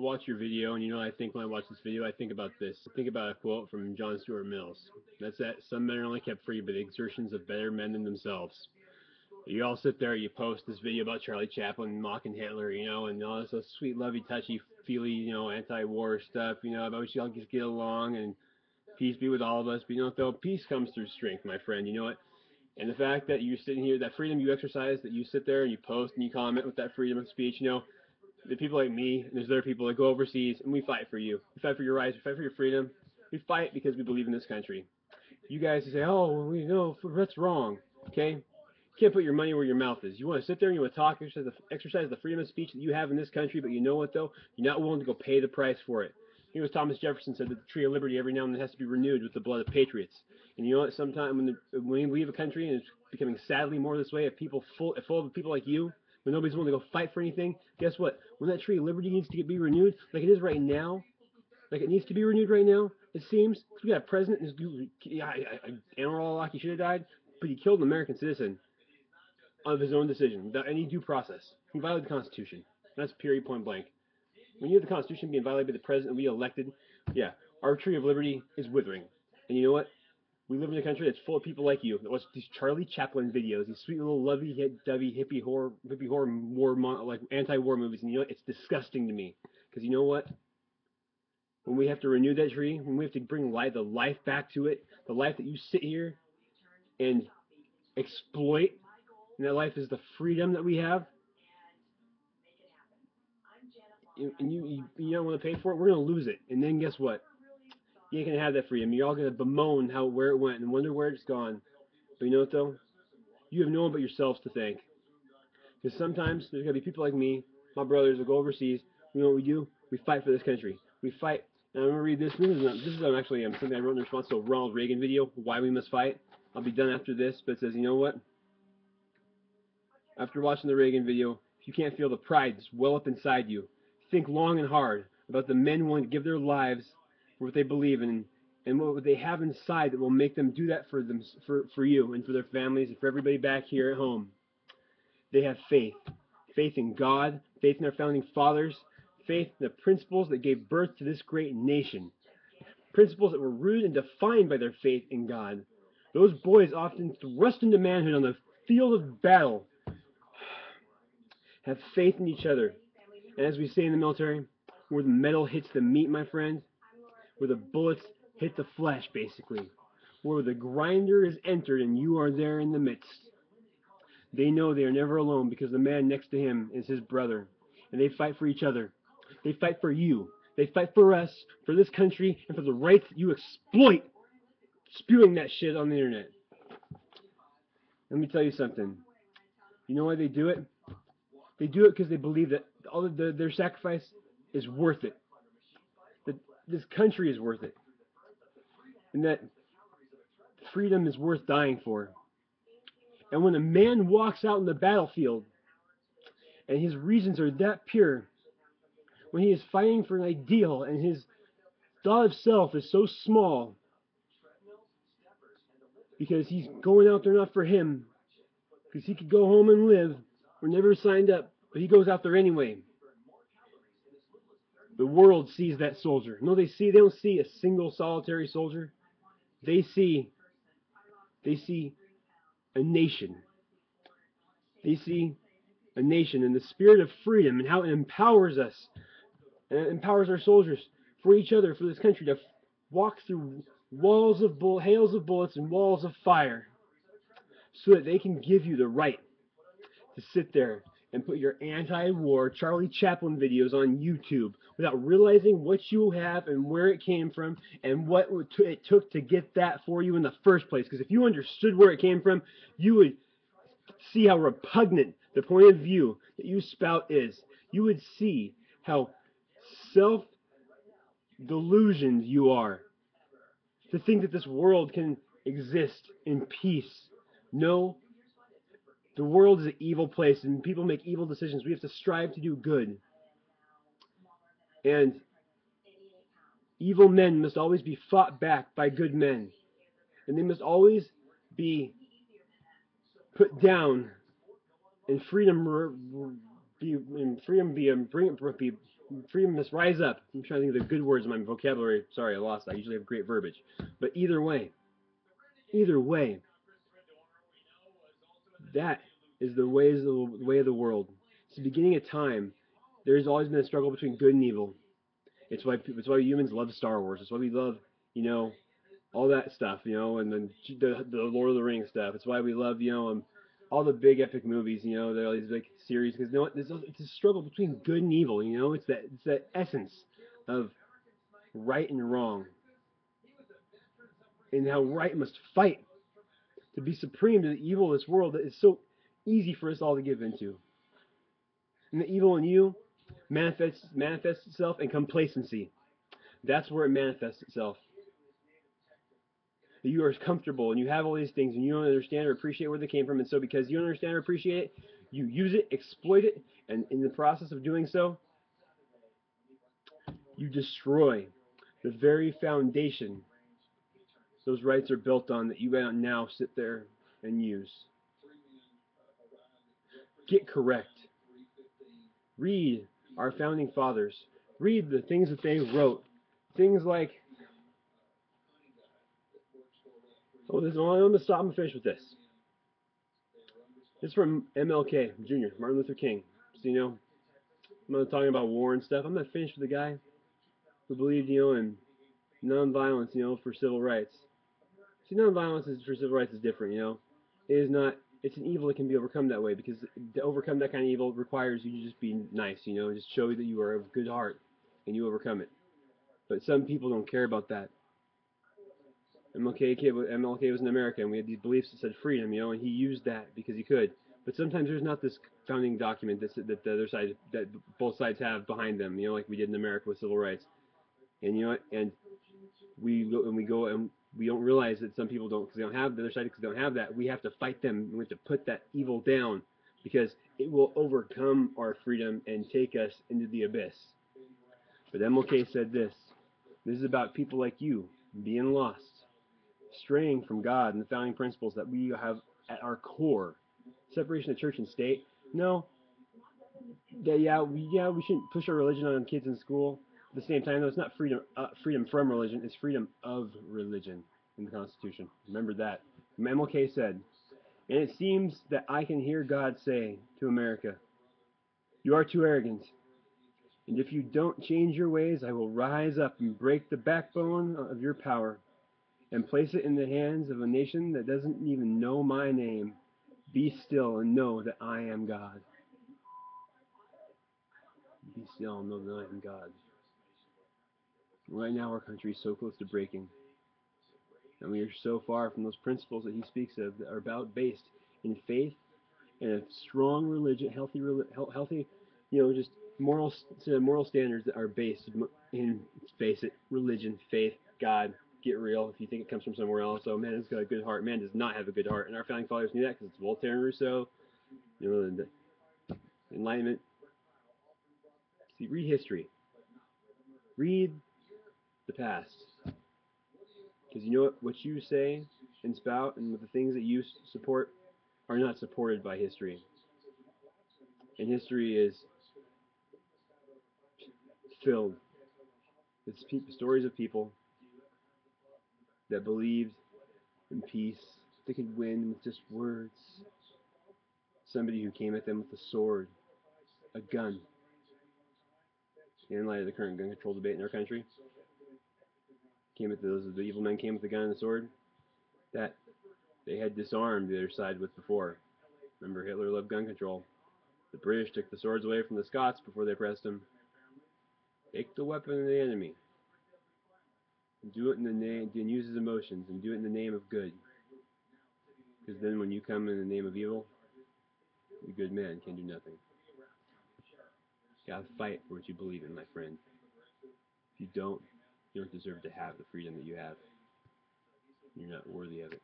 watch your video, and you know what I think when I watch this video? I think about this. I think about a quote from John Stuart Mills. That's that some men are only kept free by the exertions of better men than themselves. You all sit there, you post this video about Charlie Chaplin mocking Hitler, you know, and all this sweet, lovey, touchy, feely, you know, anti-war stuff, you know, about we should all just get along and peace be with all of us. But you know, though, peace comes through strength, my friend. You know what? And the fact that you're sitting here, that freedom you exercise, that you sit there and you post and you comment with that freedom of speech, you know, the people like me, and there's other people that go overseas, and we fight for you. We fight for your rights. We fight for your freedom. We fight because we believe in this country. You guys say, oh, well, we know that's wrong. Okay? You can't put your money where your mouth is. You want to sit there and you want to talk, exercise the freedom of speech that you have in this country, but you know what, though? You're not willing to go pay the price for it. It was Thomas Jefferson said that the tree of liberty every now and then has to be renewed with the blood of patriots. And you know what? Sometimes when we leave a country and it's becoming sadly more this way, if people full of people like you, when nobody's willing to go fight for anything, guess what? When that tree of liberty needs to be renewed, like it is right now, like it needs to be renewed right now, it seems. We got a president who's, Anwar al-Awlaki should have died, but he killed an American citizen of his own decision without any due process. He violated the Constitution. That's period, point blank. When you have the Constitution being violated by the president we elected, yeah, our tree of liberty is withering. And you know what? We live in a country that's full of people like you that watch these Charlie Chaplin videos, these sweet little lovey-dovey hippie horror like anti-war movies, and you know what? It's disgusting to me because you know what? When we have to renew that tree, when we have to bring the life back to it, the life that you sit here and exploit, and that life is the freedom that we have, and you don't want to pay for it, we're going to lose it. And then guess what? You ain't going to have that freedom. You're all going to bemoan where it went and wonder where it's gone. But you know what, though? You have no one but yourselves to thank. Because sometimes there's going to be people like me, my brothers, that go overseas. You know what we do? We fight for this country. We fight. And I'm going to read this. This is actually something I wrote in response to a Ronald Reagan video, Why We Must Fight. I'll be done after this, but it says, you know what? After watching the Reagan video, if you can't feel the pride that's well up inside you, think long and hard about the men willing to give their lives for what they believe in and what they have inside that will make them do that for you and for their families and for everybody back here at home. They have faith. Faith in God, faith in their founding fathers, faith in the principles that gave birth to this great nation. Principles that were rooted and defined by their faith in God. Those boys often thrust into manhood on the field of battle have faith in each other. And as we say in the military, where the metal hits the meat, my friend, where the bullets hit the flesh, basically, where the grinder is entered and you are there in the midst. They know they are never alone because the man next to him is his brother. And they fight for each other. They fight for you. They fight for us, for this country, and for the rights that you exploit, spewing that shit on the internet. Let me tell you something. You know why they do it? They do it because they believe that their sacrifice is worth it. That this country is worth it. And that freedom is worth dying for. And when a man walks out in the battlefield and his reasons are that pure, when he is fighting for an ideal and his thought of self is so small because he's going out there not for him, because he could go home and live, or never signed up, but he goes out there anyway. The world sees that soldier. No, they don't see a single solitary soldier. They see a nation. They see a nation and the spirit of freedom and how it empowers us and it empowers our soldiers for each other, for this country to walk through hails of bullets and walls of fire so that they can give you the right to sit there and put your anti-war Charlie Chaplin videos on YouTube without realizing what you have and where it came from and what it took to get that for you in the first place. Because if you understood where it came from, you would see how repugnant the point of view that you spout is. You would see how self-delusioned you are to think that this world can exist in peace. No, the world is an evil place and people make evil decisions. We have to strive to do good. And evil men must always be fought back by good men. And they must always be put down and freedom freedom must rise up. I'm trying to think of the good words in my vocabulary. Sorry, I lost that. I usually have great verbiage. But either way, that is the way of the world. It's the beginning of time. There's always been a struggle between good and evil. It's why humans love Star Wars. It's why we love, you know, all that stuff, and the Lord of the Rings stuff. It's why we love, all the big epic movies, there are all these big series, because it's a struggle between good and evil. It's that essence of right and wrong, and how right must fight to be supreme to the evil of this world that is so easy for us all to give into. And the evil in you manifests itself in complacency. That's where it manifests itself. You are comfortable and you have all these things and you don't understand or appreciate where they came from, and so because you don't understand or appreciate it, you use it, exploit it, and in the process of doing so, you destroy the very foundation those rights are built on that you now sit there and use. Get correct. Read our founding fathers. Read the things that they wrote. Things like, I'm going to stop and finish with this. This is from MLK Jr., Martin Luther King. So, I'm not talking about war and stuff. I'm not finished with the guy who believed, in nonviolence, for civil rights. See, nonviolence for civil rights is different, It is not, it's an evil that can be overcome that way, because to overcome that kind of evil requires you to just be nice, just show that you are of good heart and you overcome it. But some people don't care about that. MLK was in America, and we had these beliefs that said freedom, and he used that because he could. But sometimes there's not this founding document that the other side, that both sides have behind them, like we did in America with civil rights. And and we go and we don't realize that some people don't, because they don't have the other side, because they don't have that. We have to fight them. We have to put that evil down, because it will overcome our freedom and take us into the abyss. But MLK said this. This is about people like you being lost, straying from God and the founding principles that we have at our core. Separation of church and state. No. We shouldn't push our religion on kids in school. At the same time, though, it's not freedom from religion. It's freedom of religion in the Constitution. Remember that. MLK said, and it seems that I can hear God say to America, you are too arrogant. And if you don't change your ways, I will rise up and break the backbone of your power and place it in the hands of a nation that doesn't even know my name. Be still and know that I am God. Be still and know that I am God. Right now our country is so close to breaking. And we are so far from those principles that he speaks of that are based in faith and a strong religion, healthy, just moral standards that are based in, face it, religion, faith, God. Get real. If you think it comes from somewhere else, oh man, it's got a good heart. Man does not have a good heart, and our founding fathers knew that, because it's Voltaire and Rousseau, the Enlightenment. See, read history. Read the past, because what you say and spout and the things that you support are not supported by history. And history is filled with stories of people that believed in peace, they could win with just words. Somebody who came at them with a sword, a gun. In light of the current gun control debate in our country, the evil men came with the gun and the sword that they had disarmed the other side with before. Remember, Hitler loved gun control. The British took the swords away from the Scots before they pressed them. Take the weapon of the enemy. Do it in the name, and use his emotions, and do it in the name of good. Because then when you come in the name of evil, the good man can do nothing. You gotta fight for what you believe in, my friend. If you don't deserve to have the freedom that you have. You're not worthy of it.